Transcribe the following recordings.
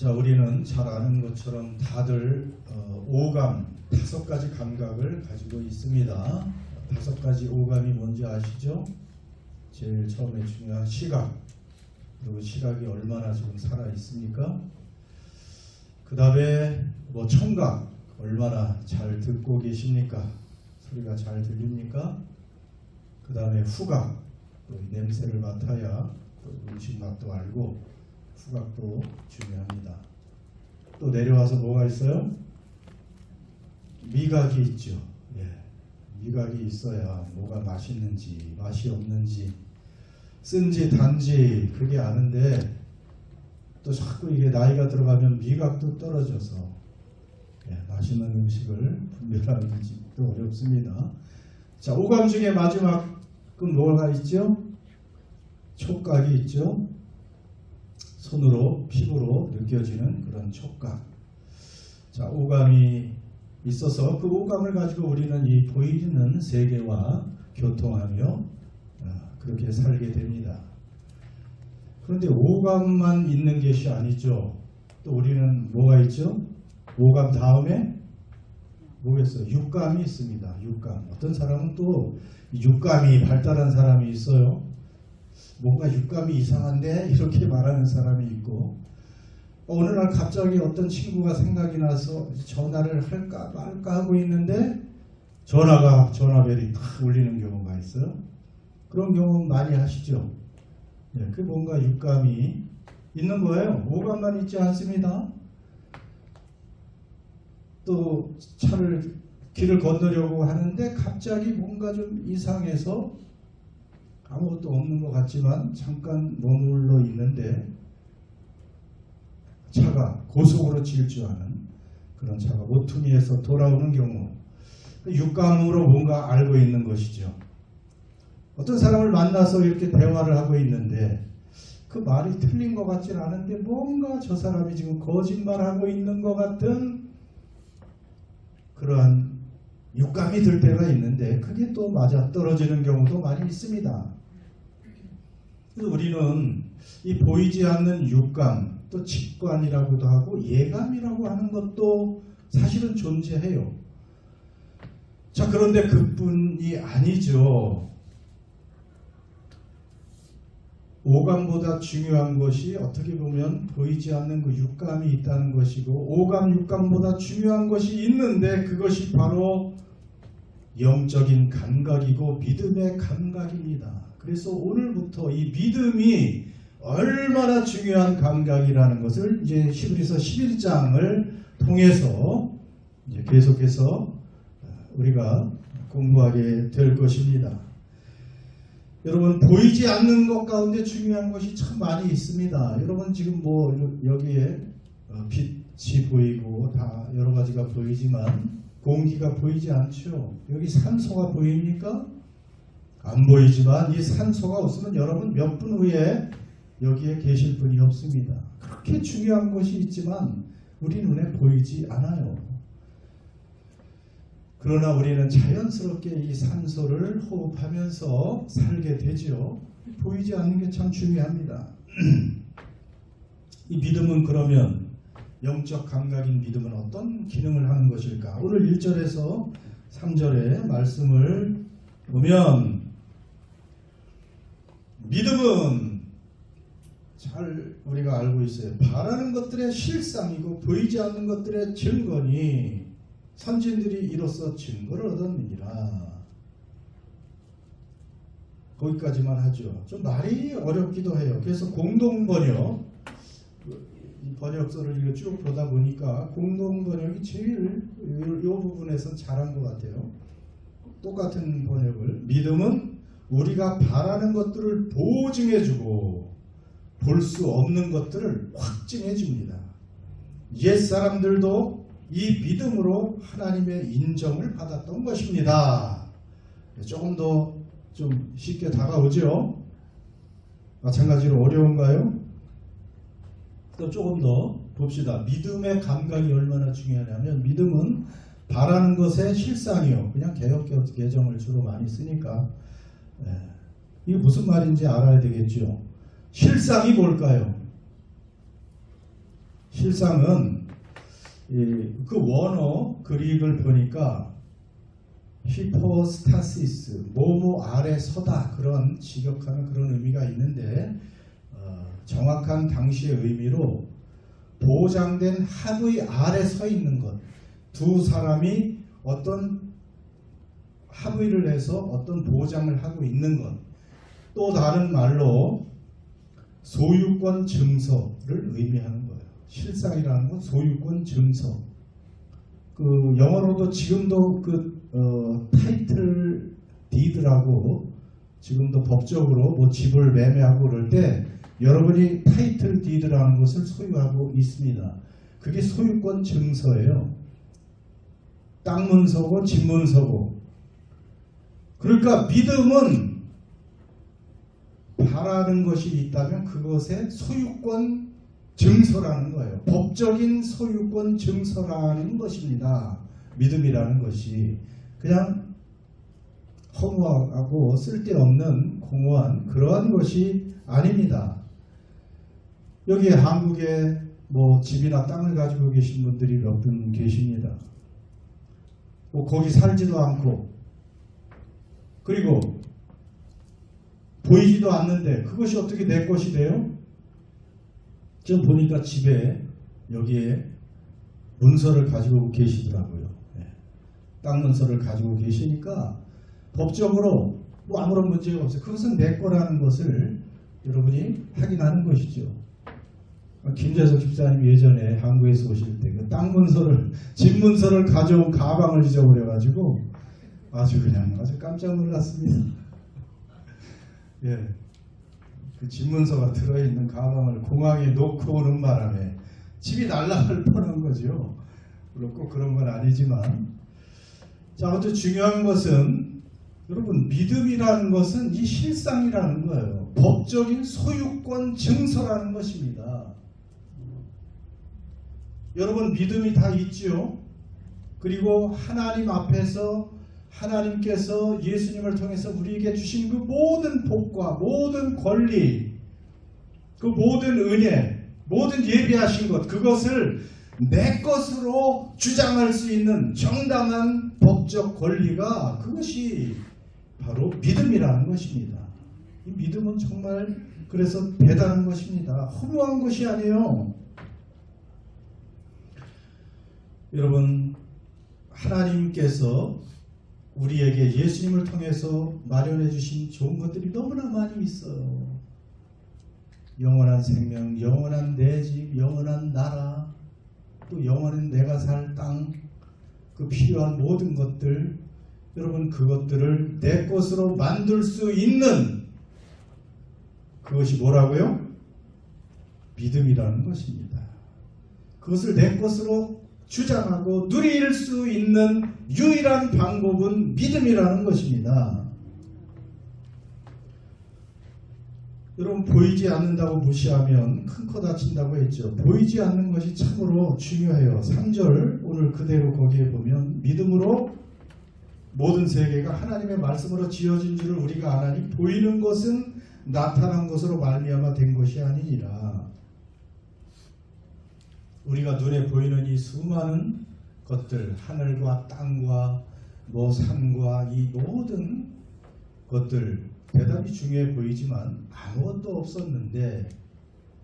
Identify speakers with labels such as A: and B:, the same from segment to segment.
A: 자, 우리는 잘 아는 것처럼 다들 오감, 5가지 감각을 가지고 있습니다. 5가지 오감이 뭔지 아시죠? 제일 처음에 중요한 시각, 그리고 시각이 얼마나 지금 살아 있습니까? 그 다음에 청각, 얼마나 잘 듣고 계십니까? 소리가 잘 들립니까? 그 다음에 후각, 또 냄새를 맡아야 또 음식 맛도 알고 후각도 중요합니다. 또 내려와서 뭐가 있어요? 미각이 있죠. 미각이 있어야 뭐가 맛있는지 맛이 없는지 쓴지 단지 그게 아는데, 또 자꾸 이게 나이가 들어가면 미각도 떨어져서 맛있는 음식을 분별하기도 어렵습니다. 자, 오감 중에 마지막은 뭐가 있죠? 촉각이 있죠. 손으로, 피부로 느껴지는 그런 촉각. 자, 오감이 있어서 그 오감을 가지고 우리는 이 보이는 세계와 교통하며 그렇게 살게 됩니다. 그런데 오감만 있는 것이 아니죠. 또 우리는 뭐가 있죠? 오감 다음에 뭐겠어요? 육감이 있습니다. 육감. 어떤 사람은 또 육감이 발달한 사람이 있어요. 뭔가 육감이 이상한데 이렇게 말하는 사람이 있고, 어느 날 갑자기 어떤 친구가 생각이 나서 전화를 할까 말까 하고 있는데 전화벨이 탁 울리는 경우가 있어요. 그런 경우 많이 하시죠. 그 뭔가 육감이 있는 거예요. 오감만 있지 않습니다. 또 길을 건너려고 하는데 갑자기 뭔가 좀 이상해서 아무것도 없는 것 같지만 잠깐 머물러 있는데 차가 고속으로 질주하는 그런 차가 모퉁이에서 돌아오는 경우, 육감으로 뭔가 알고 있는 것이죠. 어떤 사람을 만나서 이렇게 대화를 하고 있는데 그 말이 틀린 것 같지는 않은데 뭔가 저 사람이 지금 거짓말하고 있는 것 같은 그러한 육감이 들 때가 있는데 그게 또 맞아 떨어지는 경우도 많이 있습니다. 그래서 우리는 이 보이지 않는 육감, 또 직관이라고도 하고 예감이라고 하는 것도 사실은 존재해요. 자, 그런데 그뿐이 아니죠. 오감보다 중요한 것이 어떻게 보면 보이지 않는 그 육감이 있다는 것이고, 오감, 육감보다 중요한 것이 있는데 그것이 바로 영적인 감각이고 믿음의 감각입니다. 그래서 오늘부터 이 믿음이 얼마나 중요한 감각이라는 것을 이제 히브리서 11장을 통해서 이제 계속해서 우리가 공부하게 될 것입니다. 여러분, 보이지 않는 것 가운데 중요한 것이 참 많이 있습니다. 여러분 지금 여기에 빛이 보이고 다 여러 가지가 보이지만 공기가 보이지 않죠. 여기 산소가 보입니까? 안 보이지만 이 산소가 없으면 여러분 몇 분 후에 여기에 계실 분이 없습니다. 그렇게 중요한 것이 있지만 우리 눈에 보이지 않아요. 그러나 우리는 자연스럽게 이 산소를 호흡하면서 살게 되죠. 보이지 않는 게 참 중요합니다. 이 믿음은 그러면 영적 감각인 믿음은 어떤 기능을 하는 것일까? 오늘 1절에서 3절의 말씀을 보면 믿음은 잘 우리가 알고 있어요. 바라는 것들의 실상이고 보이지 않는 것들의 증거니 선진들이 이로써 증거를 얻었느니라. 거기까지만 하죠. 좀 말이 어렵기도 해요. 그래서 공동번역, 이 번역서를 이거 쭉 보다 보니까 공동번역이 제일 이 부분에서 잘한 것 같아요. 똑같은 번역을, 믿음은 우리가 바라는 것들을 보증해주고 볼 수 없는 것들을 확증해줍니다. 옛사람들도 이 믿음으로 하나님의 인정을 받았던 것입니다. 조금 더 좀 쉽게 다가오죠? 마찬가지로 어려운가요? 또 조금 더 봅시다. 믿음의 감각이 얼마나 중요하냐면, 믿음은 바라는 것의 실상이요. 그냥 개정을 주로 많이 쓰니까 이게 무슨 말인지 알아야 되겠죠. 실상이 뭘까요? 실상은 그 원어 그릭을 보니까 히포스타시스, 뭐뭐 아래 서다, 그런 직역하는 그런 의미가 있는데 정확한 당시의 의미로 보장된 합의 아래 서 있는 것, 두 사람이 어떤 합의를 해서 어떤 보장을 하고 있는 것, 또 다른 말로 소유권 증서를 의미하는 거예요. 실상이라는 건 소유권 증서. 그 영어로도 지금도 타이틀 디드라고 지금도 법적으로 뭐 집을 매매하고 그럴 때 여러분이 타이틀 디드라는 것을 소유하고 있습니다. 그게 소유권 증서예요. 땅 문서고 집 문서고. 그러니까 믿음은 바라는 것이 있다면 그것의 소유권 증서라는 거예요. 법적인 소유권 증서라는 것입니다. 믿음이라는 것이 그냥 허무하고 쓸데없는 공허한 그러한 것이 아닙니다. 여기 한국에 뭐 집이나 땅을 가지고 계신 분들이 몇 분 계십니다. 뭐 거기 살지도 않고 그리고 보이지도 않는데 그것이 어떻게 내 것이 돼요? 지금 보니까 집에 여기에 문서를 가지고 계시더라고요. 땅 문서를 가지고 계시니까 법적으로 뭐 아무런 문제가 없어요. 그것은 내 거라는 것을 여러분이 확인하는 것이죠. 김재석 집사님 예전에 한국에서 오실 때 그 땅 문서를, 집 문서를 가져온 가방을 잊어버려가지고 아주 깜짝 놀랐습니다. 예, 그 집 문서가 들어있는 가방을 공항에 놓고 오는 바람에 집이 날아갈 뻔한 거죠. 물론 꼭 그런 건 아니지만, 자, 아무튼 중요한 것은 여러분 믿음이라는 것은 이 실상이라는 거예요. 법적인 소유권 증서라는 것입니다. 여러분 믿음이 다 있지요. 그리고 하나님 앞에서 하나님께서 예수님을 통해서 우리에게 주신 그 모든 복과 모든 권리, 그 모든 은혜, 모든 예비하신 것, 그것을 내 것으로 주장할 수 있는 정당한 법적 권리가 그것이 바로 믿음이라는 것입니다. 이 믿음은 정말 그래서 대단한 것입니다. 허무한 것이 아니에요. 여러분 하나님께서 우리에게 예수님을 통해서 마련해 주신 좋은 것들이 너무나 많이 있어요. 영원한 생명, 영원한 내 집, 영원한 나라, 또 영원한 내가 살 땅, 그 필요한 모든 것들, 여러분 그것들을 내 것으로 만들 수 있는 그것이 뭐라고요? 믿음이라는 것입니다. 그것을 내 것으로 주장하고 누릴 수 있는 유일한 방법은 믿음이라는 것입니다. 여러분 보이지 않는다고 무시하면 큰 코 다친다고 했죠. 보이지 않는 것이 참으로 중요해요. 3절 오늘 그대로 거기에 보면 믿음으로 모든 세계가 하나님의 말씀으로 지어진 줄을 우리가 아나니 보이는 것은 나타난 것으로 말미암아 된 것이 아니니라. 우리가 눈에 보이는 이 수많은 것들, 하늘과 땅과 뭐 산과 이 모든 것들 대단히 중요해 보이지만 아무것도 없었는데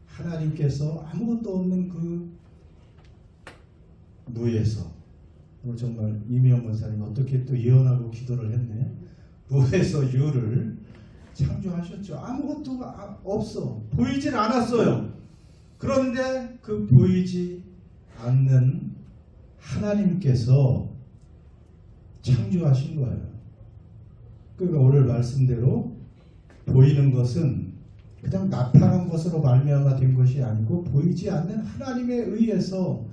A: 하나님께서 아무것도 없는 그 무에서, 오늘 정말 이미영 권사님 어떻게 또 예언하고 기도를 했네. 무에서 유를 창조하셨죠. 아무것도 없어. 보이질 않았어요. 그런데 그 보이지 않는 하나님께서 창조하신 거예요. 그러니까 오늘 말씀대로 보이는 것은 그냥 나타난 것으로 말미암아 된 것이 아니고 보이지 않는 하나님에 의해서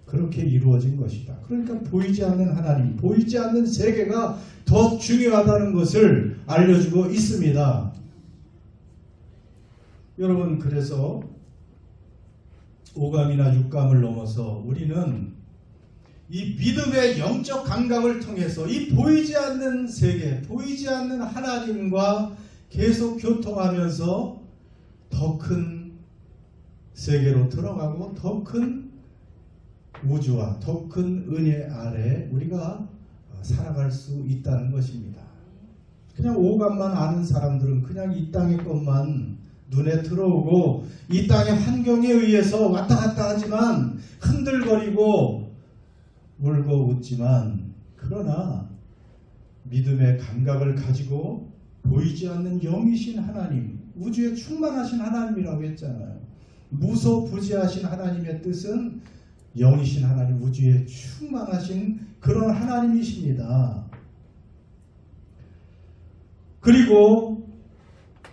A: 그렇게 이루어진 것이다. 그러니까 보이지 않는 하나님, 보이지 않는 세계가 더 중요하다는 것을 알려주고 있습니다. 여러분 그래서 오감이나 육감을 넘어서 우리는 이 믿음의 영적 감각을 통해서 이 보이지 않는 세계, 보이지 않는 하나님과 계속 교통하면서 더 큰 세계로 들어가고 더 큰 우주와 더 큰 은혜 아래 우리가 살아갈 수 있다는 것입니다. 그냥 오감만 아는 사람들은 그냥 이 땅의 것만 눈에 들어오고 이 땅의 환경에 의해서 왔다 갔다 하지만 흔들거리고 울고 웃지만, 그러나 믿음의 감각을 가지고 보이지 않는 영이신 하나님, 우주에 충만하신 하나님이라고 했잖아요. 무소부지하신 하나님의 뜻은 영이신 하나님, 우주에 충만하신 그런 하나님이십니다. 그리고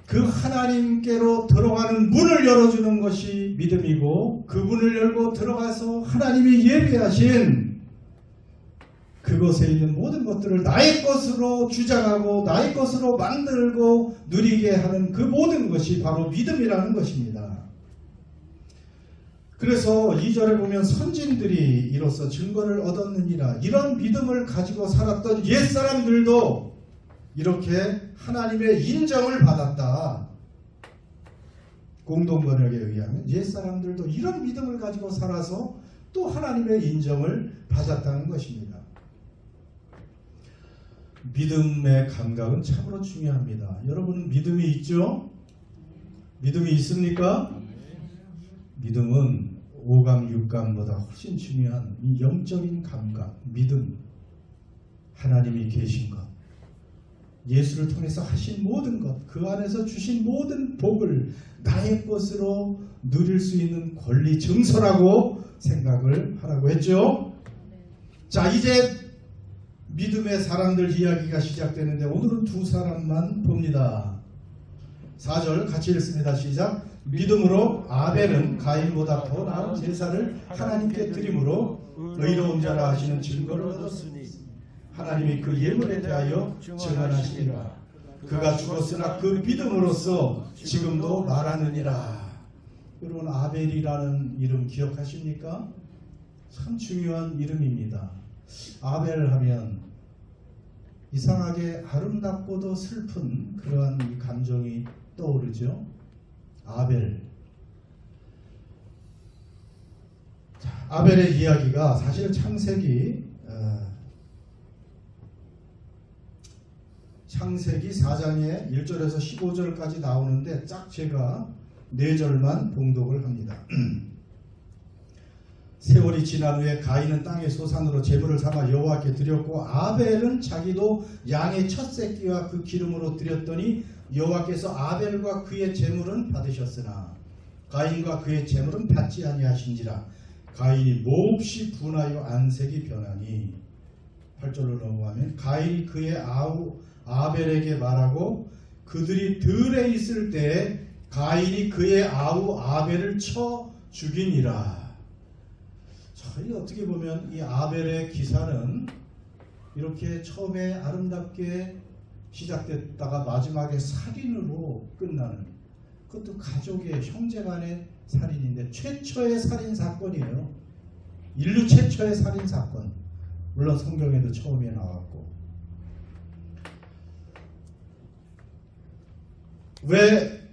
A: 그 하나님께로 들어가는 문을 열어주는 것이 믿음이고, 그 문을 열고 들어가서 하나님이 예비하신 그것에 있는 모든 것들을 나의 것으로 주장하고 나의 것으로 만들고 누리게 하는 그 모든 것이 바로 믿음이라는 것입니다. 그래서 2절에 보면 선진들이 이로써 증거를 얻었느니라, 이런 믿음을 가지고 살았던 옛사람들도 이렇게 하나님의 인정을 받았다. 공동번역에 의하면 옛사람들도 이런 믿음을 가지고 살아서 또 하나님의 인정을 받았다는 것입니다. 믿음의 감각은 참으로 중요합니다. 여러분은 믿음이 있죠? 믿음이 있습니까? 믿음은 오감, 육감보다 훨씬 중요한 이 영적인 감각, 믿음, 하나님이 계신 것, 예수를 통해서 하신 모든 것, 그 안에서 주신 모든 복을 나의 것으로 누릴 수 있는 권리 증서라고 생각을 하라고 했죠. 자, 이제 믿음의 사람들 이야기가 시작되는데 오늘은 두 사람만 봅니다. 4절 같이 읽습니다. 시작. 믿음으로 아벨은 가인보다 더 나은 제사를 하나님께 드림으로 의로운 자라 하시는 증거를 얻었으니 하나님이 그 예물에 대하여 증언하시니라. 그가 죽었으나 그 믿음으로써 지금도 말하느니라. 여러분, 아벨이라는 이름 기억하십니까? 참 중요한 이름입니다. 아벨 하면 이상하게 아름답고도 슬픈 그러한 이 감정이 떠오르죠. 아벨. 자, 아벨의 이야기가 사실 창세기 4장에 1절에서 15절까지 나오는데 딱 제가 4절만 봉독을 합니다. 세월이 지난 후에 가인은 땅의 소산으로 제물을 삼아 여호와께 드렸고 아벨은 자기도 양의 첫 새끼와 그 기름으로 드렸더니 여호와께서 아벨과 그의 제물은 받으셨으나 가인과 그의 제물은 받지 아니하신지라. 가인이 몹시 분하여 안색이 변하니 8절로 넘어가면 가인이 그의 아우 아벨에게 말하고 그들이 들에 있을 때 가인이 그의 아우 아벨을 쳐 죽이니라. 이 어떻게 보면 이 아벨의 기사는 이렇게 처음에 아름답게 시작됐다가 마지막에 살인으로 끝나는, 그것도 가족의 형제간의 살인인데 최초의 살인 사건이에요. 인류 최초의 살인 사건. 물론 성경에도 처음에 나왔고. 왜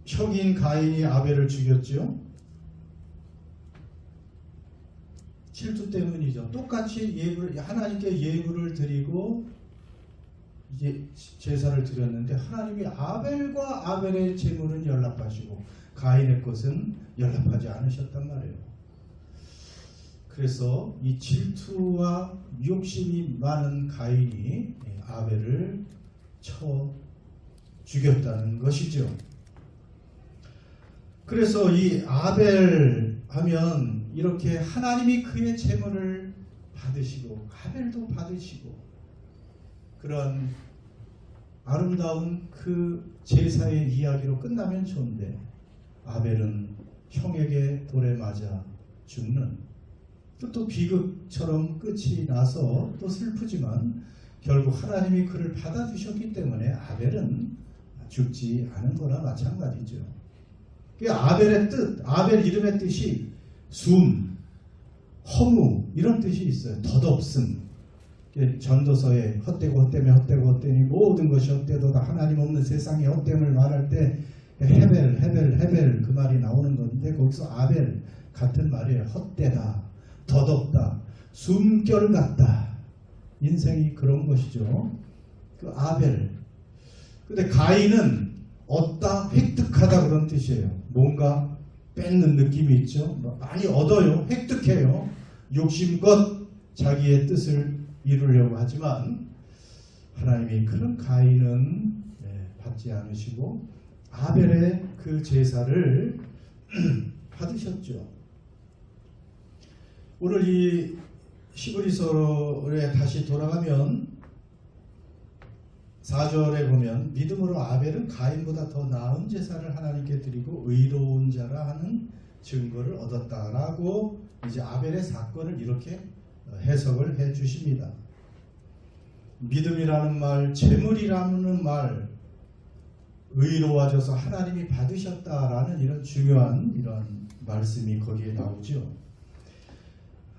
A: 형인 가인이 아벨을 죽였죠? 질투 때문이죠. 똑같이 하나님께 예물을 드리고 이제 제사를 드렸는데 하나님이 아벨과 아벨의 제물은 연락하시고 가인의 것은 연락하지 않으셨단 말이에요. 그래서 이 질투와 욕심이 많은 가인이 아벨을 쳐 죽였다는 것이죠. 그래서 이 아벨 하면 이렇게 하나님이 그의 제물을 받으시고 아벨도 받으시고 그런 아름다운 그 제사의 이야기로 끝나면 좋은데 아벨은 형에게 돌에 맞아 죽는, 또 비극처럼 끝이 나서 또 슬프지만 결국 하나님이 그를 받아주셨기 때문에 아벨은 죽지 않은 거나 마찬가지죠. 아벨의 뜻, 아벨 이름의 뜻이 숨, 허무 이런 뜻이 있어요. 덧없음. 전도서에 헛되고 헛되며 헛되고 헛되니 모든 것이 헛되도다 하나님 없는 세상의 헛됨을 말할 때 헤벨 그 말이 나오는 건데 거기서 아벨 같은 말이에요. 헛되다, 덧없다, 숨결 같다. 인생이 그런 것이죠. 그 아벨. 근데 가인은 얻다, 획득하다 그런 뜻이에요. 뭔가 뺏는 느낌이 있죠. 많이 얻어요. 획득해요. 욕심껏 자기의 뜻을 이루려고 하지만 하나님이 그런 가인은 받지 않으시고 아벨의 그 제사를 받으셨죠. 오늘 이 히브리서에 다시 돌아가면 4절에 보면 믿음으로 아벨은 가인보다 더 나은 제사를 하나님께 드리고 의로운 자라 하는 증거를 얻었다라고 이제 아벨의 사건을 이렇게 해석을 해 주십니다. 믿음이라는 말, 재물이라는 말, 의로워져서 하나님이 받으셨다라는 이런 중요한 이런 말씀이 거기에 나오죠.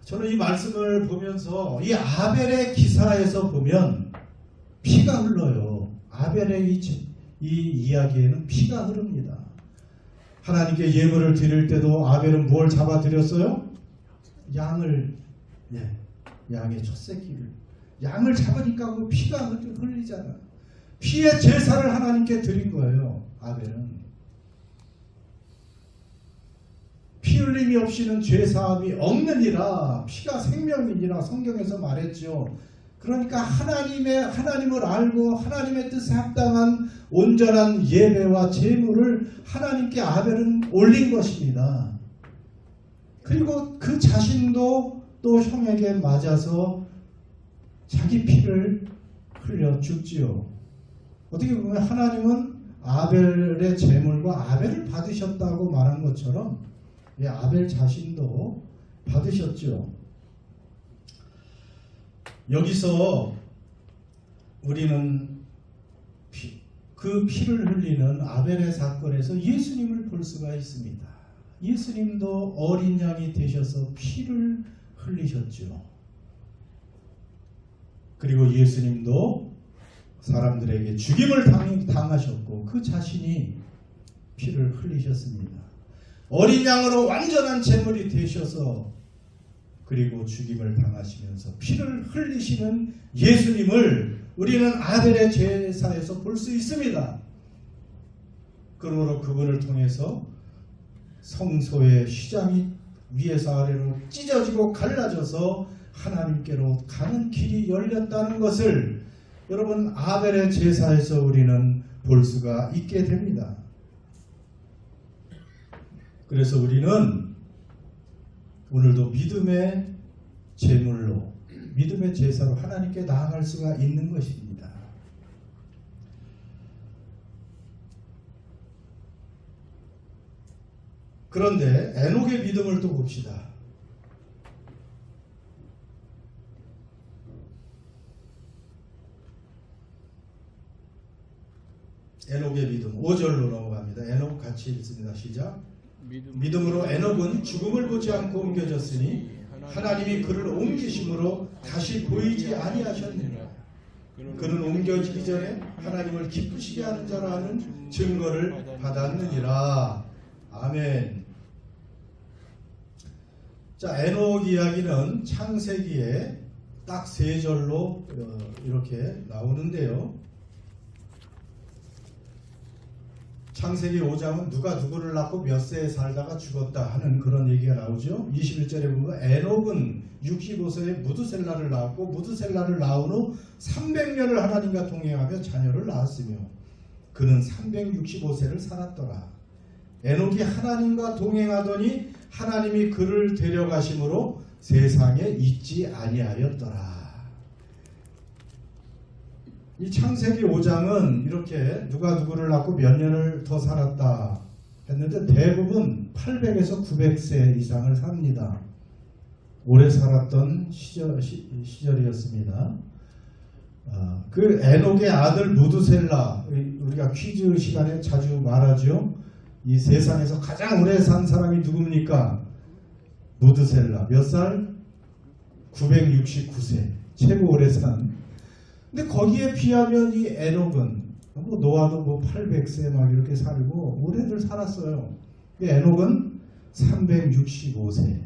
A: 저는 이 말씀을 보면서 이 아벨의 기사에서 보면 피가 흘러요. 아벨의 이 이야기에는 피가 흐릅니다. 하나님께 예물을 드릴 때도 아벨은 뭘 잡아 드렸어요? 양을, 양의 첫 새끼를. 양을 잡으니까 그 피가 흘리잖아. 피의 제사를 하나님께 드린 거예요. 아벨은. 피 흘림이 없이는 죄사함이 없느니라. 피가 생명이니라 성경에서 말했죠. 그러니까 하나님을 알고 하나님의 뜻에 합당한 온전한 예배와 제물을 하나님께 아벨은 올린 것입니다. 그리고 그 자신도 또 형에게 맞아서 자기 피를 흘려 죽지요. 어떻게 보면 하나님은 아벨의 제물과 아벨을 받으셨다고 말한 것처럼 아벨 자신도 받으셨죠. 여기서 우리는 그 피를 흘리는 아벨의 사건에서 예수님을 볼 수가 있습니다. 예수님도 어린 양이 되셔서 피를 흘리셨죠. 그리고 예수님도 사람들에게 죽임을 당하셨고 그 자신이 피를 흘리셨습니다. 어린 양으로 완전한 제물이 되셔서 그리고 죽임을 당하시면서 피를 흘리시는 예수님을 우리는 아벨의 제사에서 볼 수 있습니다. 그러므로 그분을 통해서 성소의 휘장이 위에서 아래로 찢어지고 갈라져서 하나님께로 가는 길이 열렸다는 것을 여러분 아벨의 제사에서 우리는 볼 수가 있게 됩니다. 그래서 우리는 오늘도 믿음의 제물로 믿음의 제사로 하나님께 나아갈 수가 있는 것입니다. 그런데 에녹의 믿음을 또 봅시다. 에녹의 믿음 5절로 넘어갑니다. 에녹 같이 읽습니다. 시작. 믿음으로 에녹은 죽음을 보지 않고 옮겨졌으니 하나님이 그를 옮기심으로 다시 보이지 아니하셨느니라. 그는 옮겨지기 전에 하나님을 기쁘시게 하는 자라는 증거를 받았느니라. 아멘. 자, 에녹 이야기는 창세기에 딱 3절로 이렇게 나오는데요. 창세기 5장은 누가 누구를 낳고 몇 세에 살다가 죽었다 하는 그런 얘기가 나오죠. 21절에 보면 에녹은 65세에 무드셀라를 낳았고 무드셀라를 낳은 후 300년을 하나님과 동행하며 자녀를 낳았으며 그는 365세를 살았더라. 에녹이 하나님과 동행하더니 하나님이 그를 데려가심으로 세상에 있지 아니하였더라. 이 창세기 5장은 이렇게 누가 누구를 낳고 몇 년을 더 살았다 했는데 대부분 800에서 900세 이상을 삽니다. 오래 살았던 시절이었습니다. 그 에녹의 아들 무드셀라, 우리가 퀴즈 시간에 자주 말하죠. 이 세상에서 가장 오래 산 사람이 누굽니까? 무드셀라. 몇 살? 969세. 최고 오래 산. 근데 거기에 비하면 이 에녹은 뭐 노아도 뭐 800세 막 이렇게 살고 오래들 살았어요. 에녹은 365세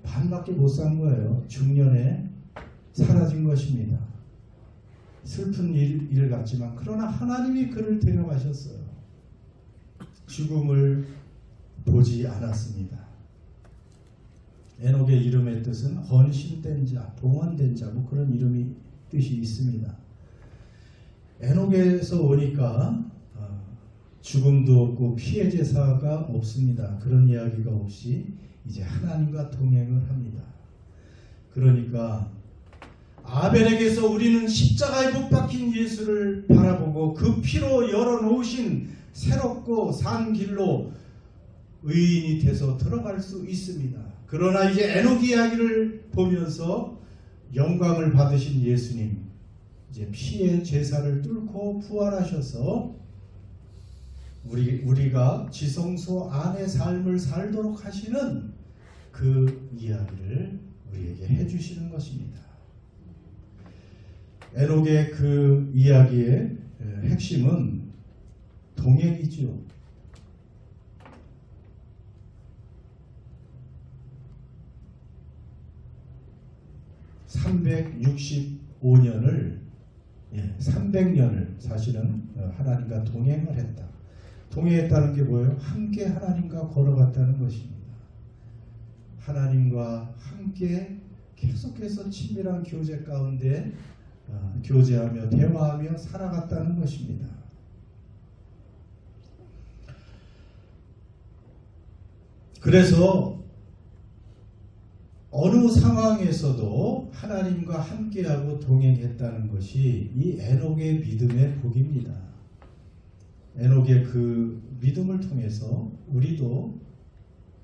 A: 반밖에 못 산 거예요. 중년에 사라진 것입니다. 슬픈 일 같지만 그러나 하나님이 그를 데려가셨어요. 죽음을 보지 않았습니다. 에녹의 이름의 뜻은 헌신된 자, 봉헌된 자, 뭐 그런 이름이 뜻이 있습니다. 에녹에서 오니까 죽음도 없고 피해 제사가 없습니다. 그런 이야기가 없이 이제 하나님과 동행을 합니다. 그러니까 아벨에게서 우리는 십자가에 못 박힌 예수를 바라보고 그 피로 열어놓으신 새롭고 산 길로 의인이 돼서 들어갈 수 있습니다. 그러나 이제 에녹 이야기를 보면서 영광을 받으신 예수님, 이제 피의 제사를 뚫고 부활하셔서 우리가 지성소 안의 삶을 살도록 하시는 그 이야기를 우리에게 해주시는 것입니다. 에녹의 그 이야기의 핵심은 동행이죠. (365년을) 사실은 하나님과 동행을 했다. 동행했다는 게 뭐예요? 함께 하나님과 걸어갔다는 것입니다. 하나님과 함께 계속해서 친밀한 교제 가운데 교제하며 대화하며 살아갔다는 것입니다. 그래서 어느 상황에서도 하나님과 함께하고 동행했다는 것이 이 에녹의 믿음의 복입니다. 에녹의 그 믿음을 통해서 우리도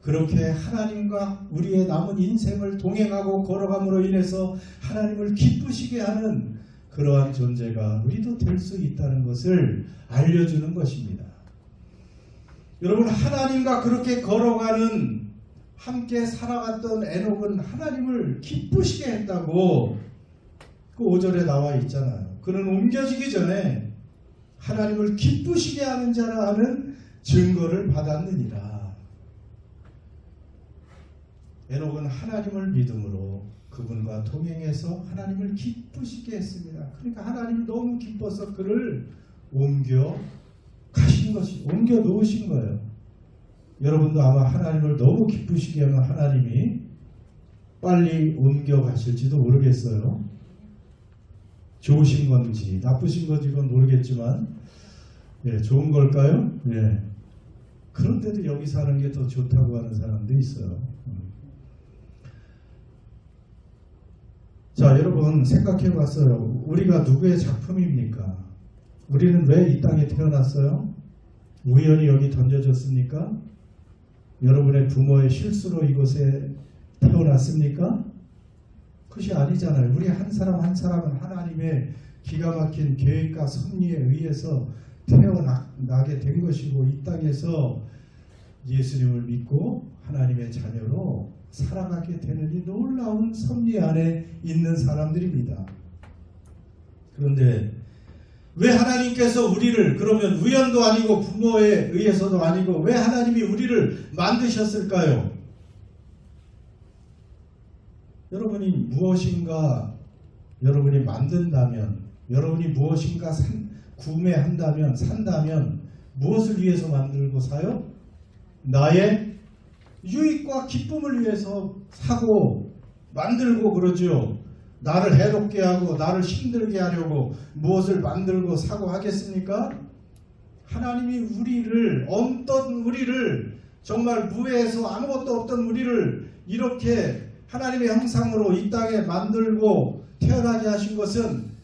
A: 그렇게 하나님과 우리의 남은 인생을 동행하고 걸어감으로 인해서 하나님을 기쁘시게 하는 그러한 존재가 우리도 될 수 있다는 것을 알려주는 것입니다. 여러분, 하나님과 그렇게 걸어가는 함께 살아갔던 에녹은 하나님을 기쁘시게 했다고 그 5절에 나와 있잖아요. 그는 옮겨지기 전에 하나님을 기쁘시게 하는 자라 하는 증거를 받았느니라. 에녹은 하나님을 믿음으로 그분과 동행해서 하나님을 기쁘시게 했습니다. 그러니까 하나님이 너무 기뻐서 그를 옮겨 가신 것이, 옮겨 놓으신 거예요. 여러분도 아마 하나님을 너무 기쁘시게 하면 하나님이 빨리 옮겨 가실지도 모르겠어요. 좋으신 건지 나쁘신 건지 그건 모르겠지만 좋은 걸까요? 그런데도 여기 사는 게 더 좋다고 하는 사람도 있어요. 자, 여러분 생각해 봤어요. 우리가 누구의 작품입니까? 우리는 왜 이 땅에 태어났어요? 우연히 여기 던져졌습니까? 여러분의 부모의 실수로 이곳에 태어났습니까? 그것이 아니잖아요. 우리 한 사람 한 사람은 하나님의 기가 막힌 계획과 섭리에 의해서 태어나게 된 것이고 이 땅에서 예수님을 믿고 하나님의 자녀로 살아가게 되는 이 놀라운 섭리 안에 있는 사람들입니다. 그런데 왜 하나님께서 우리를, 그러면 우연도 아니고 부모에 의해서도 아니고 왜 하나님이 우리를 만드셨을까요? 여러분이 무엇인가 여러분이 만든다면, 여러분이 무엇인가 구매한다면, 산다면 무엇을 위해서 만들고 사요? 나의 유익과 기쁨을 위해서 사고 만들고 그러죠. 나를 해롭게 하고 나를 힘들게 하려고 무엇을 만들고 사고 하겠습니까? 하나님이 우리를, 없던 우리를, 정말 무해에서 아무것도 없던 우리를 이렇게 하나님의 형상으로 이 땅에 만들고 태어나게 하신 것은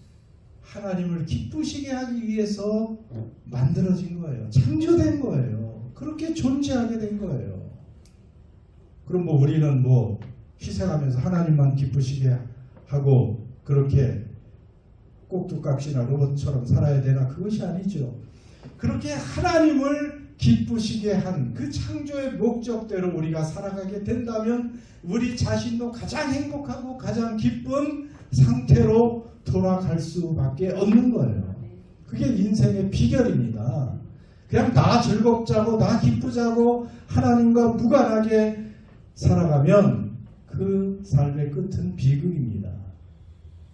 A: 하나님을 기쁘시게 하기 위해서 만들어진 거예요. 창조된 거예요. 그렇게 존재하게 된 거예요. 그럼 뭐 우리는 뭐 희생하면서 하나님만 기쁘시게 하고 그렇게 꼭두각시나 로봇처럼 살아야 되나? 그것이 아니죠. 그렇게 하나님을 기쁘시게 한 그 창조의 목적대로 우리가 살아가게 된다면 우리 자신도 가장 행복하고 가장 기쁜 상태로 돌아갈 수밖에 없는 거예요. 그게 인생의 비결입니다. 그냥 나 즐겁자고 나 기쁘자고 하나님과 무관하게 살아가면 그 삶의 끝은 비극입니다.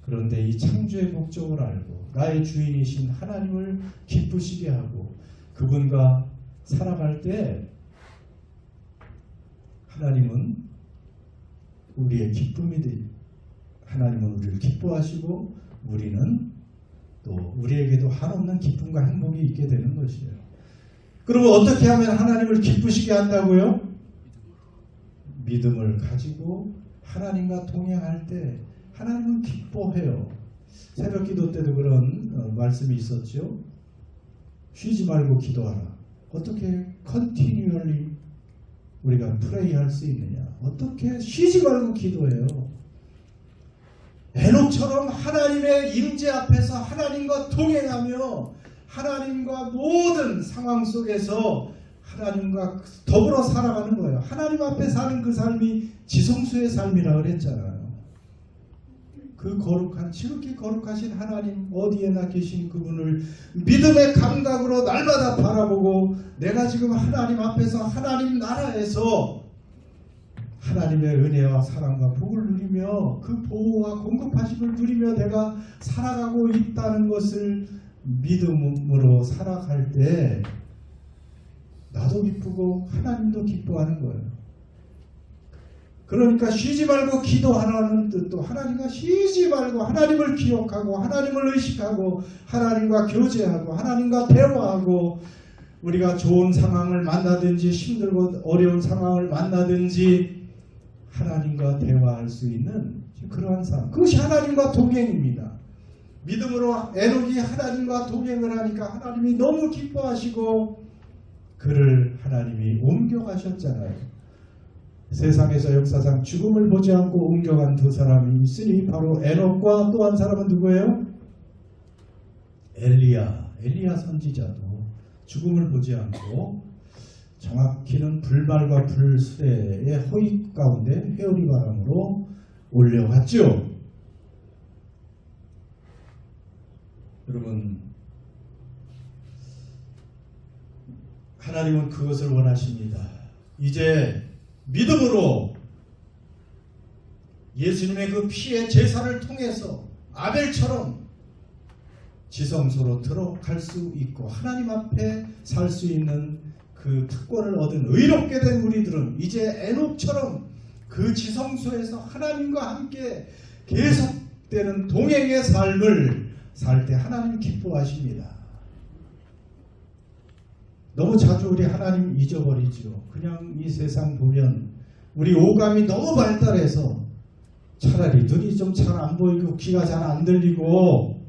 A: 그런데 이 창조의 목적을 알고 나의 주인이신 하나님을 기쁘시게 하고 그분과 살아갈 때 하나님은 우리의 기쁨이 돼. 하나님은 우리를 기뻐하시고 우리는 또 우리에게도 한없는 기쁨과 행복이 있게 되는 것이에요. 그러면 어떻게 하면 하나님을 기쁘시게 한다고요? 믿음을 가지고 하나님과 동행할 때 하나님은 기뻐해요. 새벽 기도 때도 그런 말씀이 있었죠. 쉬지 말고 기도하라. 어떻게 continually 우리가 프레이할 수 있느냐? 어떻게 쉬지 말고 기도해요? 에녹처럼 하나님의 임재 앞에서 하나님과 동행하며 하나님과 모든 상황 속에서 하나님과 더불어 살아가는 거예요. 하나님 앞에 사는 그 삶이 지성소의 삶이라고 그랬잖아요. 그 거룩한 지극히 거룩하신 하나님 어디에나 계신 그분을 믿음의 감각으로 날마다 바라보고 내가 지금 하나님 앞에서 하나님 나라에서 하나님의 은혜와 사랑과 복을 누리며 그 보호와 공급하심을 누리며 내가 살아가고 있다는 것을 믿음으로 살아갈 때 나도 기쁘고 하나님도 기뻐하는 거예요. 그러니까 쉬지 말고 기도하라는 뜻도 하나님과 쉬지 말고 하나님을 기억하고 하나님을 의식하고 하나님과 교제하고 하나님과 대화하고 우리가 좋은 상황을 만나든지 힘들고 어려운 상황을 만나든지 하나님과 대화할 수 있는 그러한 삶. 그것이 하나님과 동행입니다. 믿음으로 에녹이 하나님과 동행을 하니까 하나님이 너무 기뻐하시고 그를 하나님이 옮겨가셨잖아요. 세상에서 역사상 죽음을 보지 않고 옮겨간 두 사람이 있으니 바로 에녹과 또 한 사람은 누구예요? 엘리야 선지자도 죽음을 보지 않고 정확히는 불말과 불수레의 허위 가운데 회오리 바람으로 올려갔죠. 여러분, 하나님은 그것을 원하십니다. 이제 믿음으로 예수님의 그 피의 제사를 통해서 아벨처럼 지성소로 들어갈 수 있고 하나님 앞에 살 수 있는 그 특권을 얻은 의롭게 된 우리들은 이제 에녹처럼 그 지성소에서 하나님과 함께 계속되는 동행의 삶을 살 때 하나님 기뻐하십니다. 너무 자주 우리 하나님 잊어버리죠. 그냥 이 세상 보면 우리 오감이 너무 발달해서 차라리 눈이 좀 잘 안 보이고 귀가 잘 안 들리고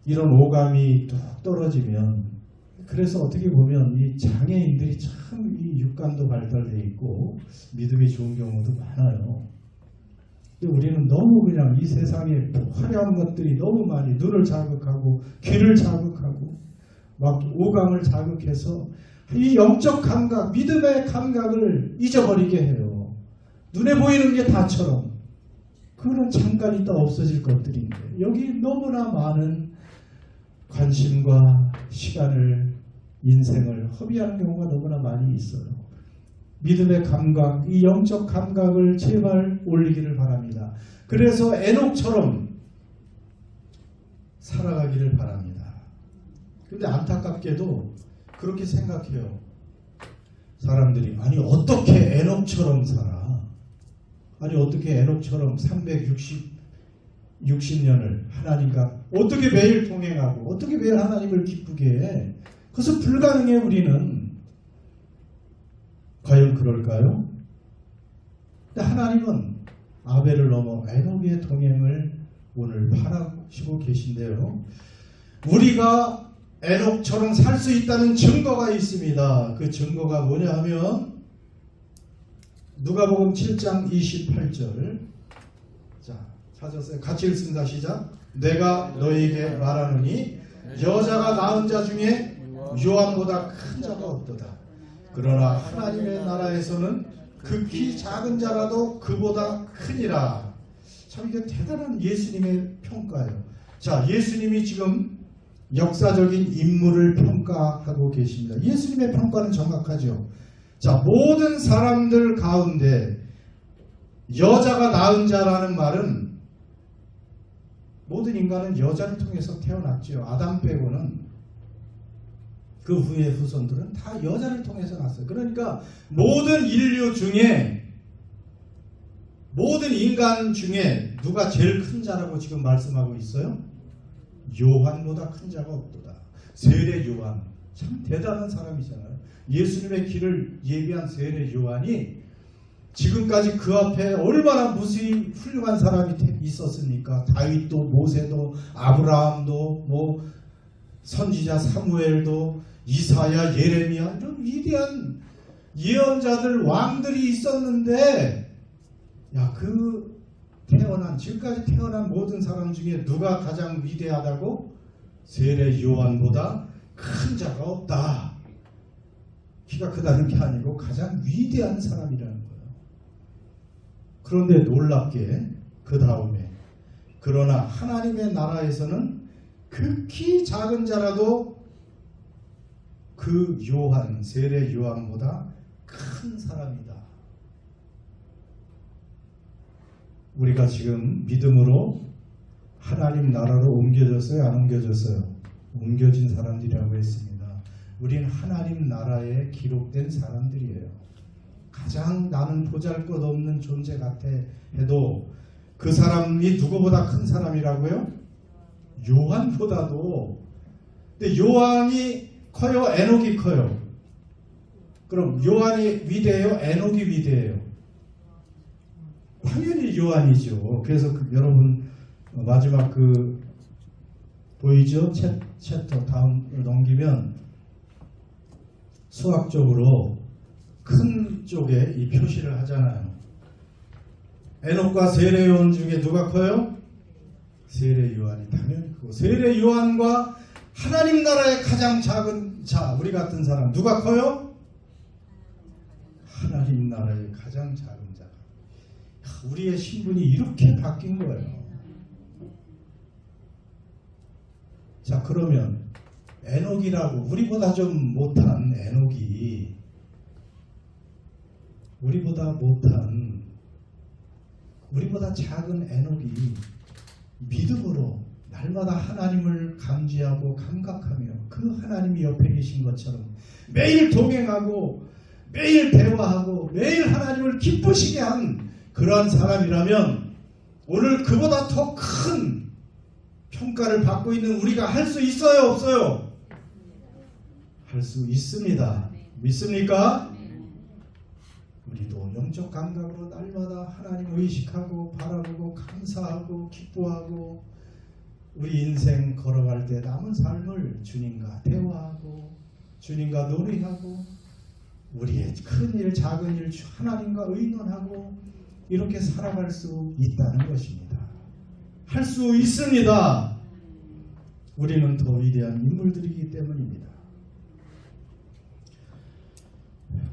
A: 이런 오감이 뚝 떨어지면 그래서 어떻게 보면 이 장애인들이 참 이 육감도 발달되어 있고 믿음이 좋은 경우도 많아요. 근데 우리는 너무 그냥 이 세상에 화려한 것들이 너무 많이 눈을 자극하고 귀를 자극하고 막 오감을 자극해서 이 영적 감각, 믿음의 감각을 잊어버리게 해요. 눈에 보이는 게 다처럼 그거는 잠깐 있다 없어질 것들인데 여기 너무나 많은 관심과 시간을 인생을 허비하는 경우가 너무나 많이 있어요. 믿음의 감각, 이 영적 감각을 제발 올리기를 바랍니다. 그래서 에녹처럼 살아가기를 바랍니다. 그런데 안타깝게도 그렇게 생각해요. 사람들이 아니 어떻게 에녹처럼 살아? 아니 어떻게 에녹처럼 360년을 하나님과 어떻게 매일 동행하고 어떻게 매일 하나님을 기쁘게 해? 그것은 불가능해. 우리는 과연 그럴까요? 근데 하나님은 아벨을 넘어 에녹의 동행을 오늘 바라시고 계신데요. 우리가 에녹처럼 살 수 있다는 증거가 있습니다. 그 증거가 뭐냐 하면 누가복음 7장 28절. 자, 찾았어요? 같이 읽습니다. 시작. 내가 너희에게 말하노니 여자가 낳은 자 중에 요한보다 큰 자가 없도다. 그러나 하나님의 나라에서는 극히 작은 자라도 그보다 크니라. 참 이게 대단한 예수님의 평가예요. 자, 예수님이 지금 역사적인 인물을 평가하고 계십니다. 예수님의 평가는 정확하죠. 자, 모든 사람들 가운데 여자가 낳은 자라는 말은 모든 인간은 여자를 통해서 태어났죠. 아담 빼고는 그 후의 후손들은 다 여자를 통해서 났어요. 그러니까 모든 인류 중에 모든 인간 중에 누가 제일 큰 자라고 지금 말씀하고 있어요? 요한보다 큰 자가 없도다. 세례 요한 참 대단한 사람이잖아요. 예수님의 길을 예비한 세례 요한이 지금까지 그 앞에 얼마나 무수히 훌륭한 사람이 있었습니까? 다윗도 모세도 아브라함도 뭐 선지자 사무엘도 이사야 예레미야 이런 위대한 예언자들 왕들이 있었는데 야, 그 지금까지 태어난 모든 사람 중에 누가 가장 위대하다고? 세례 요한보다 큰 자가 없다. 키가 크다는 게 아니고 가장 위대한 사람이라는 거예요. 그런데 놀랍게 그 다음에 그러나 하나님의 나라에서는 극히 작은 자라도 그 요한, 세례 요한보다 큰 사람이다. 우리가 지금 믿음으로 하나님 나라로 옮겨졌어요? 안 옮겨졌어요? 옮겨진 사람들이라고 했습니다. 우린 하나님 나라에 기록된 사람들이에요. 가장 나는 보잘것없는 존재 같아 해도 그 사람이 누구보다 큰 사람이라고요? 요한보다도. 근데 요한이 커요? 에녹이 커요? 그럼 요한이 위대해요? 에녹이 위대해요? 당연히 요한이죠. 그래서 여러분 마지막 보이죠? 챕터 다음을 넘기면 수학적으로 큰 쪽에 이 표시를 하잖아요. 에녹과 세례 요한 중에 누가 커요? 세례 요한이 당연히 크고 세례 요한과 하나님 나라의 가장 작은 자 우리 같은 사람 누가 커요? 하나님 나라의 가장 작은 자. 우리의 신분이 이렇게 바뀐 거예요. 자, 그러면 에녹이라고 우리보다 좀 못한 에녹이 우리보다 작은 에녹이 믿음으로 날마다 하나님을 감지하고 감각하며 그 하나님이 옆에 계신 것처럼 매일 동행하고 매일 대화하고 매일 하나님을 기쁘시게 한 그러한 사람이라면 오늘 그보다 더 큰 평가를 받고 있는 우리가 할 수 있어요? 없어요? 할 수 있습니다. 믿습니까? 우리도 영적 감각으로 날마다 하나님을 의식하고 바라보고 감사하고 기뻐하고 우리 인생 걸어갈 때 남은 삶을 주님과 대화하고 주님과 논의하고 우리의 큰일 작은 일 하나님과 의논하고 이렇게 살아갈 수 있다는 것입니다. 할 수 있습니다. 우리는 더 위대한 인물들이기 때문입니다.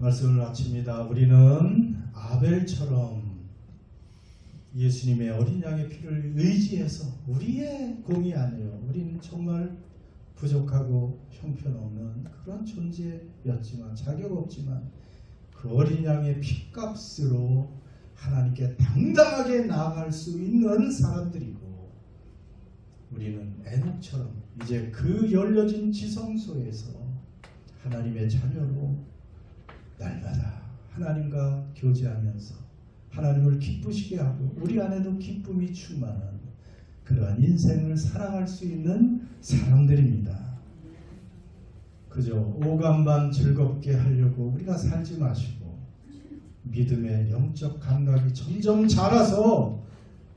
A: 말씀을 마칩니다. 우리는 아벨처럼 예수님의 어린 양의 피를 의지해서 우리의 공이 아니에요. 우리는 정말 부족하고 형편없는 그런 존재였지만 자격 없지만 그 어린 양의 피값으로 하나님께 당당하게 나아갈 수 있는 사람들이고 우리는 에녹처럼 이제 그 열려진 지성소에서 하나님의 자녀로 날마다 하나님과 교제하면서 하나님을 기쁘시게 하고 우리 안에도 기쁨이 충만한 그러한 인생을 살아갈 수 있는 사람들입니다. 그저 오감만 즐겁게 하려고 우리가 살지 마시고 믿음의 영적 감각이 점점 자라서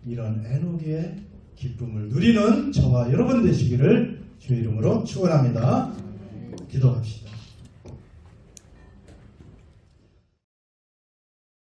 A: 이런 에녹의 기쁨을 누리는 저와 여러분 되시기를 주의 이름으로 축원합니다. 기도합시다.